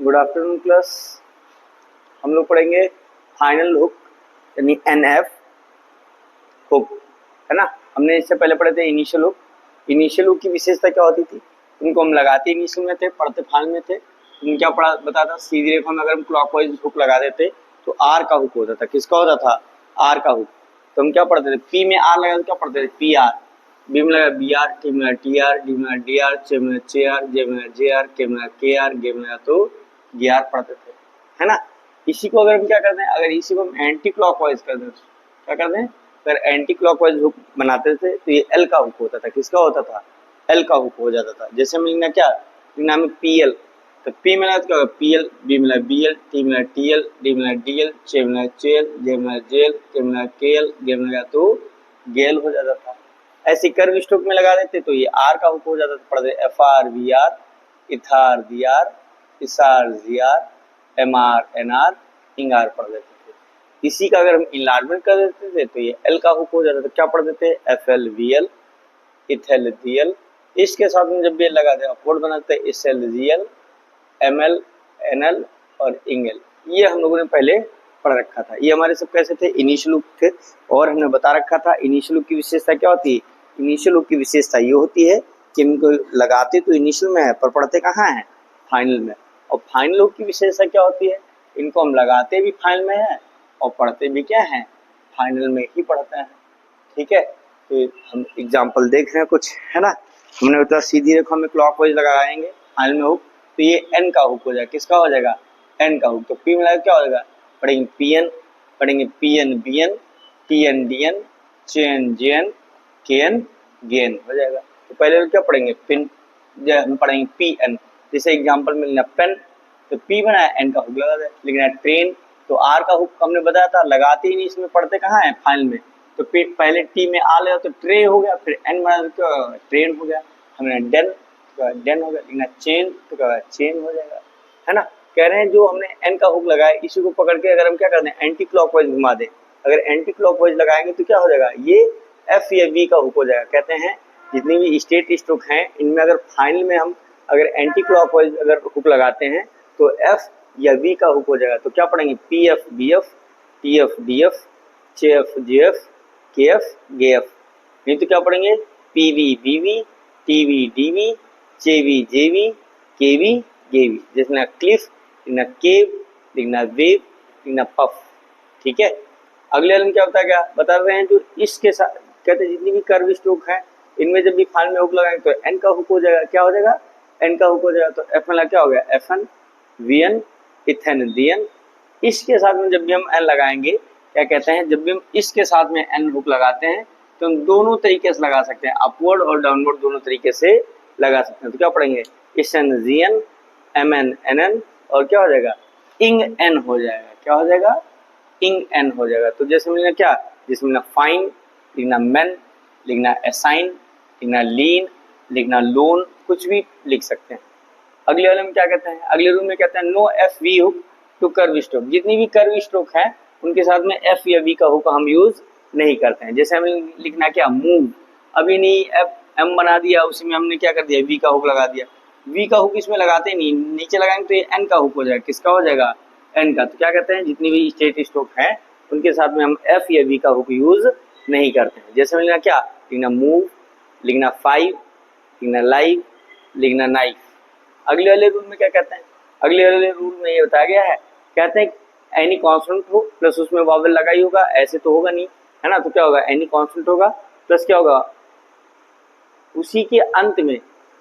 Good afternoon class. हम लोग पढ़ेंगे फाइनल हुक यानी एनएफ हुक, है ना। हमने इससे पहले पढ़े थे इनिशियल हुक। इनिशियल हुक की विशेषता क्या होती थी? उनको हम लगाते इनिशियल में थे, पढ़ते फाइनल में थे। उन क्या पढ़ा बताता, सीधी रेखा में अगर हम क्लॉकवाइज हुक लगा देते तो आर का हुक होता था। किसका होता था? आर का हुक। तो हम क्या पढ़ते थे? पी में आर लगा तो क्या पढ़ते थे? P R. बी में लगा बी आर, टी में टी आर, डी में डी आर, चे में चे आर, जे में जे आर, के में के आर, गे में तो गे आर पढ़ते थे, है ना। इसी को अगर हम क्या करते हैं, अगर इसी को हम एंटी क्लॉकवाइज कर दें, क्या करते हैं, अगर एंटी क्लॉकवाइज हुक बनाते थे तो ये एल का हुक होता था। किसका होता था? एल का हुक हो जाता था। जैसे हम लिखना क्या, लिखना में पी एल, तो पी में क्या होगा? पी एल, बी में बी एल, टी में टी एल, डी में डी एल, चे में चे एल, जे में जे एल, के में के एल, गे में तो गेल हो जाता था। ऐसे कर्व स्ट्रोक में लगा देते तो ये आर का हुक हो जाता था। पढ़ते एफ आर वी आर, इथार दी आर, इसार G R, M R N R, इंग आर पढ़ देते थे। इसी का अगर हम इनलार्जमेंट कर देते थे तो ये एल का हुक हो जाता था। क्या पढ़ देते? F L V L, ith L D L. इसके साथ में जब ये लगा दे अपवर्ड बनाते S L G L, M L N L और इंग एल। ये हम लोगों ने पहले पढ़ रखा था। ये हमारे सब कैसे थे? इनिशियल हुक थे। और हमने बता रखा था इनिशियल हुक की विशेषता क्या होती है। इनिशियल हुक की विशेषता ये होती है कि इनको लगाते तो इनिशियल में है पर पढ़ते कहाँ है? फाइनल में। और फाइनल हुक की विशेषता क्या होती है? इनको हम लगाते भी फाइनल में है और पढ़ते भी क्या है? फाइनल में ही पढ़ते हैं। ठीक है, तो हम एग्जाम्पल देख रहे हैं कुछ, है ना। हमने बताया सीधी रेखा में क्लॉकवाइज लगाएंगे फाइनल में हुक तो ये एन का हुक हो जाएगा। किसका हो जाएगा? एन का हुक। तो पी में क्या हो जाएगा? पढ़ेंगे पी एन, पढ़ेंगे P N B N, T N D N, chay N J N, K N gay N हो जाएगा। तो पहले क्या पढ़ेंगे? पिन। हम पढ़ेंगे पी एन। जैसे एग्जाम्पल में लिखना पेन, तो पी बनाया, एन का हुक लगा दे। लिखना ट्रेन, तो आर का हुक हमने बताया था लगाते ही नहीं, इसमें पढ़ते कहाँ है? फाइनल में। तो पहले टी में आ लगा तो ट्रे हो गया, फिर एन बना तो ट्रेन हो गया। हमने डेन तो डेन हो गया। लिखना चेन तो क्या चेन हो जाएगा, है ना। कह रहे हैं जो हमने एन का हुक लगाया इसी को पकड़ के अगर हम क्या करते हैं एंटी क्लॉकवाइज घुमा दें, अगर एंटी क्लॉकवाइज लगाएंगे तो क्या हो जाएगा? ये एफ या वी का हुक हो जाएगा। कहते हैं जितनी भी स्टेट स्ट्रोक हैं इनमें अगर फाइनल में हम अगर एंटी क्लॉकवाइज अगर हुक लगाते हैं तो एफ या वी का हुक हो जाएगा। तो क्या पढ़ेंगे? P F B F, T F D F, chay F J F, K F gay F. नहीं तो क्या पढ़ेंगे? P V B V, T V D V, J V J V, K V gay V. जैसे cliff, लिखना cave, लिखना wave, लिखना puff. ठीक है, अगले वाले में क्या बताया? क्या बता रहे हैं? जो इसके साथ कहते हैं जितनी भी कर्व स्ट्रोक है इनमें जब भी फाइनल में हुक लगाएंगे तो एन का हुक हो जाएगा। क्या हो जाएगा? एन का हुक हो जाएगा। तो एफ में क्या हो गया? F N V N, ith N D N. इसके साथ में जब भी हम एन लगाएंगे, क्या कहते हैं, जब भी हम इसके साथ में एन हुक लगाते हैं तो हम दोनों तरीके से लगा सकते हैं, अपवर्ड और डाउनवर्ड दोनों तरीके से लगा सकते हैं। तो क्या पढ़ेंगे? S N G N, M N N N और क्या हो जाएगा? इंग एन हो जाएगा। क्या हो जाएगा? इंग एन हो जाएगा। तो जैसे मिलना क्या, जिसमें लिखना फाइन, लिखना मैन, लिखना असाइन, लिखना लीन, लिखना लोन, कुछ भी लिख सकते हैं। अगले वाले में क्या कहते हैं? अगले रूल में कहते हैं no F V hook to curve stroke. जितनी भी कर्व स्ट्रोक है उनके साथ में एफ या वी का हुक हम यूज नहीं करते हैं। जैसे हमें लिखना क्या? मूव, अभी नहीं एफ एम बना दिया, उसी में हमने क्या कर दिया? वी का हुक लगा दिया। वी का हुक इसमें लगाते नहीं, नीचे लगाएंगे तो ये एन का हुक हो जाएगा। किसका हो जाएगा? एन का। तो क्या कहते हैं जितनी भी स्टेट स्ट्रोक है उनके साथ में हम एफ या वी का हुक यूज नहीं करते हैं। जैसे लिखना क्या? लिखना मूव, लिखना फाइव, लिखना लाइव, लिखना नाइफ। अगले वाले रूल में क्या कहते हैं? अगले वाले रूल में ये बताया गया है, कहते हैं एनी कॉन्स्टेंट हो प्लस उसमें वावल लगा ही होगा, ऐसे तो होगा नहीं, है ना। तो क्या होगा? एनी कॉन्स्टेंट होगा प्लस क्या होगा? उसी के अंत में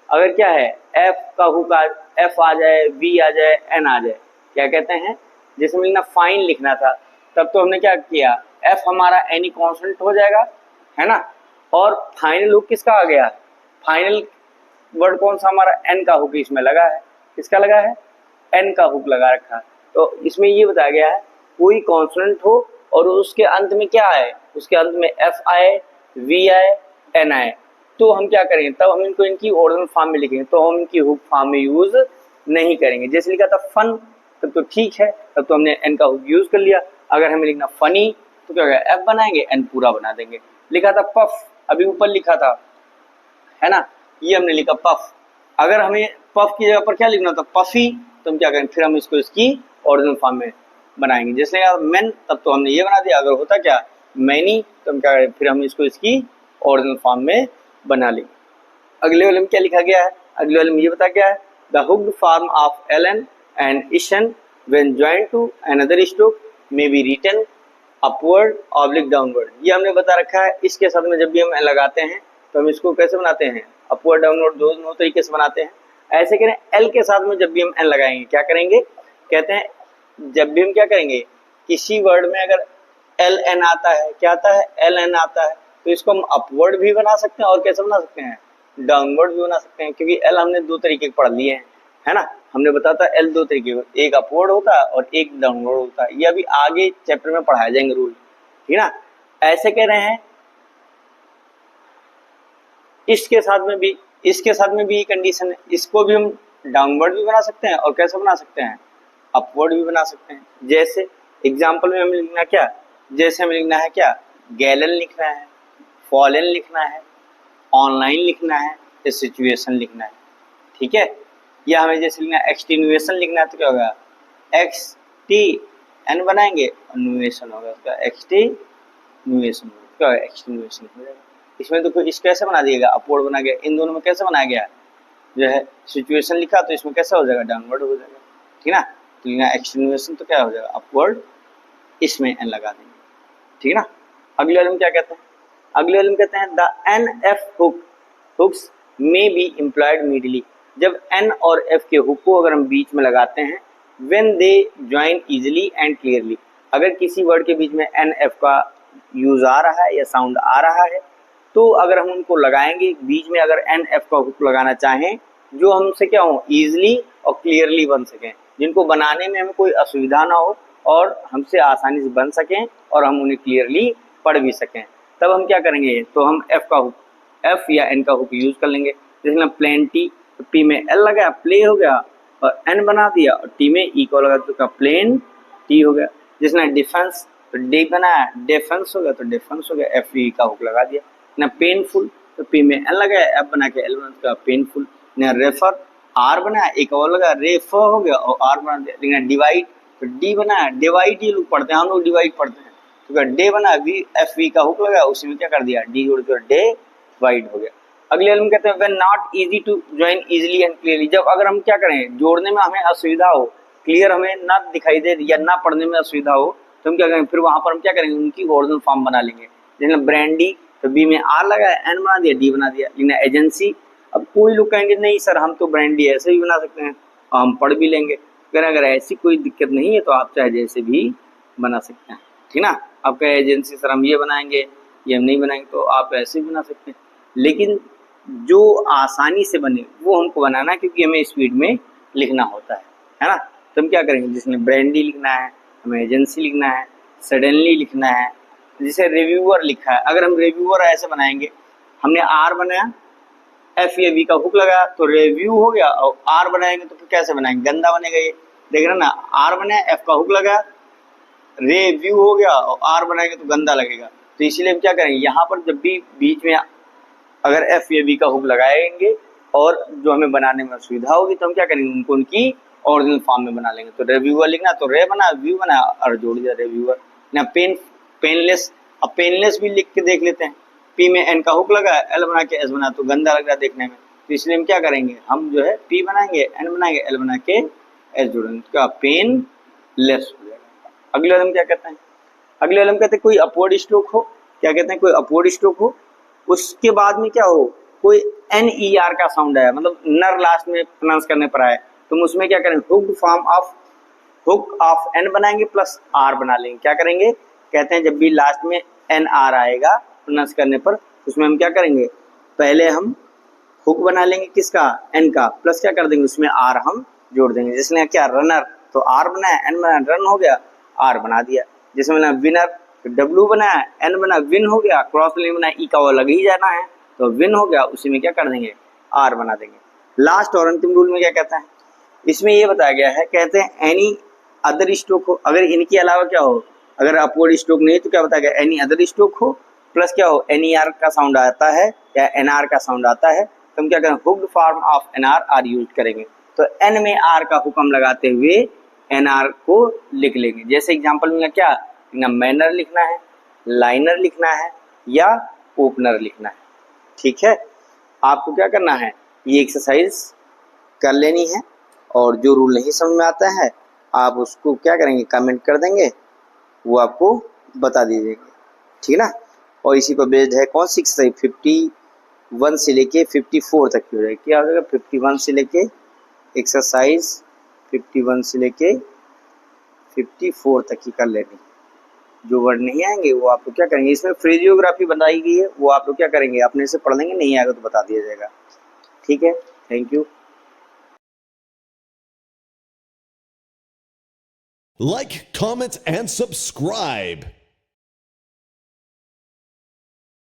अगर क्या है? एफ का हुक एफ आ जाए, वी आ जाए, एन आ जाए, क्या कहते हैं? जैसे लिखना फाइन लिखना था तब तो हमने क्या किया? एफ हमारा एनी कॉन्स्टेंट हो जाएगा, है ना। और फाइनल हुक किसका आ गया? फाइनल वर्ड कौन सा? हमारा एन का हुक इसमें लगा है। किसका लगा है? एन का हुक लगा रखा है। तो इसमें ये बताया गया है कोई कॉन्स्टेंट हो और उसके अंत में क्या आए? उसके अंत में एफ आए, वी आए, एन आए, तो हम क्या करेंगे? तब हम इनको इनकी ओरिजिनल फॉर्म में लिखेंगे, तो हम इनकी हुक फॉर्म में यूज नहीं करेंगे। जैसे लिखा था फन, तब तो ठीक है, तब तो हमने एन का हुक यूज कर लिया। अगर हमें लिखना फनी तो क्या होगा? एफ बनाएंगे, एन पूरा बना देंगे। लिखा था पफ, अभी ऊपर लिखा था, है ना, ये हमने लिखा पफ। अगर हमें पफ की जगह पर क्या लिखना था? पफी, तो हम क्या करेंगे, फिर हम इसको इसकी ओरिजिनल फॉर्म में बनाएंगे। जैसे मेन, तब तो हमने ये बना दिया, अगर होता क्या मैनी, तो हम क्या करें, फिर हम इसको इसकी ओरिजिनल फॉर्म में बना लेंगे। अगले वाले में क्या लिखा गया है, अगले वाले में ये बता गया है, द हुक्ड फॉर्म ऑफ एलन एंड इशन when joined to another stroke may be written upward oblique downward. ये हमने बता रखा है। इसके साथ में जब भी हम लगाते हैं तो हम इसको कैसे बनाते हैं, अपवर्ड डाउनवर्ड दो तरीके से बनाते हैं। ऐसे करें, एल के साथ में जब भी हम एन लगाएंगे क्या करेंगे, कहते हैं जब भी हम क्या करेंगे, किसी वर्ड में अगर एल एन आता है, क्या आता है, एल एन आता है, तो इसको हम अपवर्ड भी बना सकते हैं और कैसे बना सकते हैं, डाउनवर्ड भी बना सकते हैं। क्योंकि एल हमने दो तरीके पढ़ लिए हैं, है ना, हमने बताया था एल दो तरीके, एक अपवर्ड होता है और एक डाउनवर्ड होता है। ये अभी आगे चैप्टर में पढ़ाए जाएंगे रूल, ठीक है ना। ऐसे कह रहे हैं इसके साथ में भी कंडीशन है, इसको भी हम डाउनवर्ड भी बना सकते हैं और कैसे बना सकते हैं, अपवर्ड भी बना सकते हैं। जैसे एग्जांपल में हमें लिखना क्या, जैसे हमें लिखना है क्या, गैलन लिखना है, फॉलन लिखना है, ऑनलाइन लिखना है, सिचुएशन लिखना है, ठीक है। या हमें जैसे लिखना है एक्सटीन्यूएशन लिखना है, तो क्या होगा, एक्स टी एन बनाएंगे और न्यूएशन होगा उसका, एक्सटीन्यूएशन क्या होगा, एक्सटीन्यूएशन हो जाएगा। इसमें तो कोई इसको कैसे बना दिएगा, अपवर्ड बना गया। इन दोनों में कैसे बनाया गया, जो है सिचुएशन लिखा तो इसमें कैसा हो जाएगा, डाउनवर्ड हो जाएगा, ठीक है ना। तो लिखना एक्सटीन्यूएशन तो क्या हो जाएगा, अपवर्ड, इसमें एन लगा देंगे, ठीक है ना। अगले वाले में क्या कहते हैं, अगले वाले में कहते हैं the N F hooks may be employed medially. जब एन और एफ के हुक को अगर हम बीच में लगाते हैं, when they join easily and clearly. अगर किसी वर्ड के बीच में एन एफ का यूज आ रहा है या साउंड आ रहा है, तो अगर हम उनको लगाएंगे बीच में, अगर एन एफ का हुक लगाना चाहें जो हमसे क्या हो, इजिली और क्लियरली बन सकें, जिनको बनाने में हमें कोई असुविधा ना हो और हमसे आसानी से बन सकें और हम उन्हें क्लियरली पढ़ भी सकें, तब हम क्या करेंगे, तो हम एफ का हुक, एफ या एन का हुक यूज कर लेंगे। जैसे ना प्लेन टी, तो पी में एल लगा, प्ले हो गया और एन बना दिया, और टी में ई को लगा तो प्लेन टी हो गया। जैसे ना डिफेंस, तो डी बनाया, डिफेंस हो गया तो डिफेंस हो गया, एफ ई का हुक लगा दिया ना। पेनफुल, तो पी में एन लगाया, एफ बना के एल बना तो पेनफुल ना। रेफर, आर बनाया, एक और लगा, रेफर हो गया और आर बना दिया। लेकिन डिवाइड, तो डी बनाया, डिवाइड ये लोग पढ़ते हैं, हम लोग डिवाइड पढ़ते हैं, तो डे बना, वी एफ वी का हुक लगा, उसी में क्या कर दिया, डी जोड़ कर डे वाइड हो गया। अगले वाले में कहते हैं when not easy to join easily and clearly. जब अगर हम क्या करें, जोड़ने में हमें असुविधा हो, क्लियर हमें ना दिखाई दे या ना पढ़ने में असुविधा हो, तो हम क्या करेंगे, फिर वहां पर हम क्या करेंगे, उनकी ओरिजिनल फॉर्म बना लेंगे। जैसे ब्रांडी, तो बी में आर लगा, एन बना दिया, डी बना दिया। लेकिन एजेंसी, अब कोई लोग कहेंगे नहीं सर हम तो ब्रांडी ऐसे भी बना सकते हैं और हम पढ़ भी लेंगे। अगर ऐसी कोई दिक्कत नहीं है तो आप चाहे जैसे भी बना सकते हैं, ठीक ना। आप कहे एजेंसी सर हम ये बनाएंगे, ये हम नहीं बनाएंगे, तो आप ऐसे भी बना सकते हैं, लेकिन जो आसानी से बने वो हमको बनाना है, क्योंकि हमें स्पीड में लिखना होता है ना। तो हम क्या करेंगे, जिसमें ब्रांडी लिखना है, हमें एजेंसी लिखना है, सडनली लिखना है, जैसे रिव्यूअर लिखा है, अगर हम रिव्यूअर ऐसे बनाएंगे, हमने आर बनाया, एफ ए वी का हुक लगा तो रिव्यू हो गया, और आर बनाएंगे तो फिर कैसे बनाएंगे, गंदा बनेगा ये, देख रहे ना, आर बनाया, एफ का हुक लगा, रिव्यू हो गया और आर बनाएंगे तो गंदा लगेगा। तो इसीलिए हम क्या करेंगे, यहाँ पर जब भी बीच में अगर एफ या बी का हुक लगाएंगे और जो हमें बनाने में सुविधा होगी, तो हम क्या करेंगे, उनको उनकी ओरिजिनल फॉर्म में बना लेंगे। तो रिव्यूअर लिखना, तो रे बना, व्यू बना और जोड़ दिया रिव्यूअर ना। पेनलेस, अब पेनलेस भी लिख के देख लेते हैं, पी में एन का हुक लगा, एल बना के एस बना, तो गंदा लग रहा है देखने में, तो इसलिए हम क्या करेंगे, हम जो है पी बनाएंगे, एन बनाएंगे, एल बना के एस जोड़ेंगे, तो पेन लेस हो जाएगा। अगले वाले में क्या कहते हैं, अगले वाले में कहते हैं कोई अपवर्ड स्ट्रोक हो, क्या कहते हैं, कोई अपवर्ड स्ट्रोक हो, उसके बाद में क्या हो, कोई एन ई आर का साउंड आया, मतलब नर लास्ट में प्रोनाउंस करने पर आए, तो उसमें क्या करेंगे, हुक ऑफ एन बनाएंगे प्लस आर बना लेंगे। क्या करेंगे, कहते हैं जब भी लास्ट में एन आर आएगा प्रोनाउंस करने पर, उसमें हम क्या करेंगे, पहले हम हुक बना लेंगे किसका, एन का, प्लस क्या कर देंगे, उसमें आर हम जोड़ देंगे। जिसने क्या, रनर, तो आर बनाया, एन बनाया, रन हो गया, आर बना दिया। जैसे मैंने विनर, डब्ल्यू बनाया, एन बना, विन हो गया, क्रॉस लाइन बनाया, ई का वो लग ही जाना है, तो विन हो गया, उसी में क्या कर देंगे, आर बना देंगे। लास्ट और अंतिम रूल में क्या कहता है, इसमें ये बताया गया है, कहते हैं एनी अदर स्ट्रोक हो, अगर इनके अलावा क्या हो, अगर अपवर्ड स्ट्रोक नहीं तो क्या बताया गया, एनी अदर स्ट्रोक हो, प्लस क्या हो, एन ई आर का साउंड आता है या एन आर का साउंड आता है, तो हम क्या करें, hooked form of N R use करेंगे। तो एन में आर का हुक्म लगाते हुए एन आर को लिख लेंगे। जैसे एग्जांपल में क्या ना, मैनर लिखना है, लाइनर लिखना है या ओपनर लिखना है। ठीक है, आपको क्या करना है, ये एक्सरसाइज कर लेनी है और जो रूल नहीं समझ में आता है आप उसको क्या करेंगे, कमेंट कर देंगे, वो आपको बता दीजिएगा। ठीक है ना। और इसी पर बेस्ड है कौन सी एक्सरसाइज, 51 से लेके 54 तक की हो जाएगी। क्या हो जाएगा, 51 से लेके एक्सरसाइज 51 से लेके 54 तक की कर लेनी। जो वर्ड नहीं आएंगे वो आप लोग क्या करेंगे, इसमें फ्रेजियोग्राफी बनाई गई है, वो आप लोग क्या करेंगे, अपने से पढ़ लेंगे, नहीं आएगा तो बता दिया जाएगा। ठीक है, thank you. Like, comment, and subscribe.